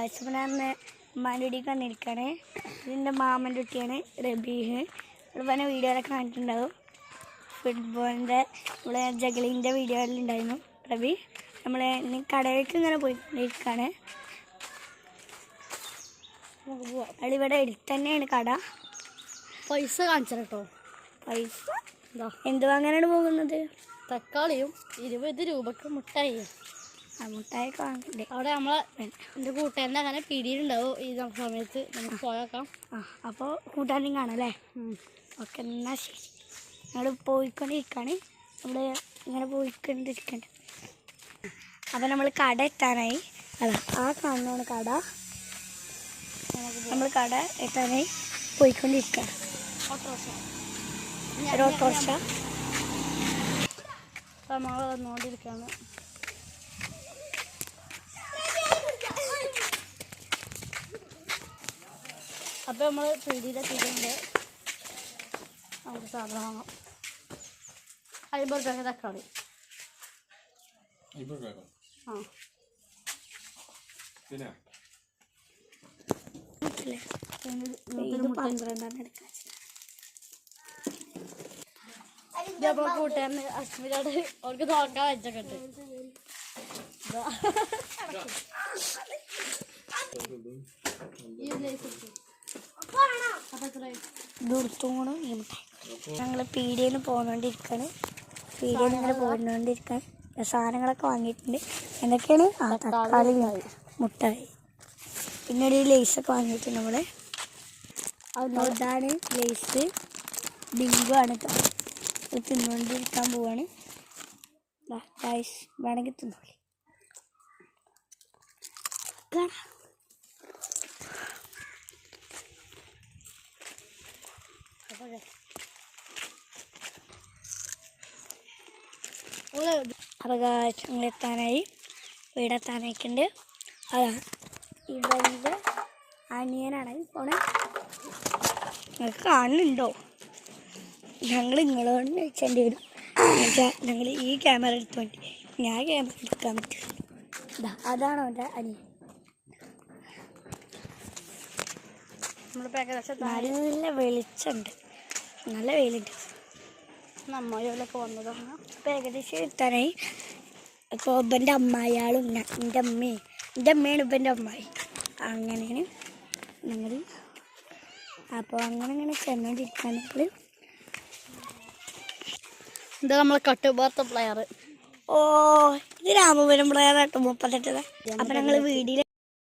അപ്പം ഞാൻ ഉമ്മാൻ്റെ കുട്ടിക്ക് വന്നിരിക്കുകയാണ്. ഇതിൻ്റെ മാമൻ്റെ കുട്ടിയാണ് റബീഹ്. അതുപോലെ വീഡിയോയിലൊക്കെ കണ്ടിട്ടുണ്ടാവും. ഫുട്ബോളിൻ്റെ നമ്മളെ ജഗലിൻ്റെ വീഡിയോയിലുണ്ടായിരുന്നു റബി. നമ്മൾ കടയിലേക്ക് ഇങ്ങനെ പോയിക്കൊണ്ടിരിക്കുകയാണ്. അതിവിടെ അടുത്ത് തന്നെയാണ് കട. പൈസ കാണിച്ചു കേട്ടോ. പൈസ എന്ത് വാങ്ങാനാണ് പോകുന്നത്? തക്കാളിയും 20 രൂപക്ക് മുട്ടായി. ആ മുട്ടായൊക്കെ വാങ്ങണ്ടേ? അവിടെ എൻ്റെ കൂട്ടുകാരൻ്റെ അങ്ങനെ പിടിയിലുണ്ടാവും ഈ സമയത്ത്. നമുക്ക് പോയേക്കാം. അപ്പോൾ കൂട്ടുകാരനും കാണാം. ഓക്കെ, എന്നാൽ ശരി. ഞങ്ങൾ പോയിക്കൊണ്ടിരിക്കുകയാണ്. നമ്മൾ ഇങ്ങനെ പോയിക്കൊണ്ടിരിക്കണ്ട. അപ്പം നമ്മൾ കട എത്താനായി. അല്ല, ആ കാണുന്നതാണ് കട. നമ്മൾ കട എത്താനായി പോയിക്കൊണ്ടിരിക്കുകയാണ്. ഒരു ഓട്ടോറിക്ഷ നമ്മൾ വന്നുകൊണ്ടിരിക്കുകയാണ്. അപ്പം നമ്മൾ പീടിയിലെത്തിയിട്ടുണ്ട്. നമുക്ക് സാധനം വാങ്ങാം. 50 രൂപ തക്കാളി. ആ ഇത് 12 എടുക്കാൻ. ഇതപ്പോൾ കൂട്ടുകാരന് അശ്മിനോട് അവർക്ക് നോക്കാൻ വെച്ചൊക്കെ ഉണ്ട്. ഞങ്ങൾ പീടിയിൽ പോന്നോണ്ടിരിക്കാണ്. പീടിയിൽ ഇങ്ങനെ പോന്നോണ്ടിരിക്കാൻ സാധനങ്ങളൊക്കെ വാങ്ങിയിട്ടുണ്ട്. എന്തൊക്കെയാണ്? തക്കാളി, മുട്ടായി, പിന്നെ ഒരു ലേസൊക്കെ വാങ്ങിയിട്ടുണ്ട് നമ്മള്. അതാണ് ലേസ്. ബിങ്കു ആണ് കേട്ടോ. തിന്നുകൊണ്ടിരിക്കാൻ പോവാണ്. വേണമെങ്കിൽ തിന്നോളി. അവകാശങ്ങൾ എത്താനായി, വീടെത്താനായിട്ടുണ്ട്. അതാണ് ഇവൻ്റെ അനിയനാണ് പോണേ. നിങ്ങൾക്ക് കാണുന്നുണ്ടോ? ഞങ്ങൾ നിങ്ങളോട് ചോദിച്ചേണ്ടി വരും. ഞങ്ങൾ ഈ ക്യാമറ എടുത്തോണ്ട് ഞാൻ ക്യാമറ എടുക്കാൻ പറ്റില്ല. അതാണോ എൻ്റെ അനിയൻ? നല്ല വെളിച്ചുണ്ട്, നല്ല വെയിലുണ്ട്. അമ്മായിലൊക്കെ വന്നതാണ്. അപ്പോൾ ഏകദേശം എത്താനായി. അപ്പോൾ ഇവൻ്റെ അമ്മായിയാളും എൻ്റെ അമ്മയാണ് ഇവൻ്റെ അമ്മായി. അങ്ങനെയാണ് ഞങ്ങൾ. അപ്പോൾ അങ്ങനെ ചെന്നോണ്ടിരിക്കുകയാണെങ്കിൽ ഇത് നമ്മളെ കട്ടുപാർത്ത പ്ലെയർ. ഇത് രാമപുരം പ്ലെയർ ആട്ടോ 38. അപ്പം ഞങ്ങൾ വീഡിയോയിൽ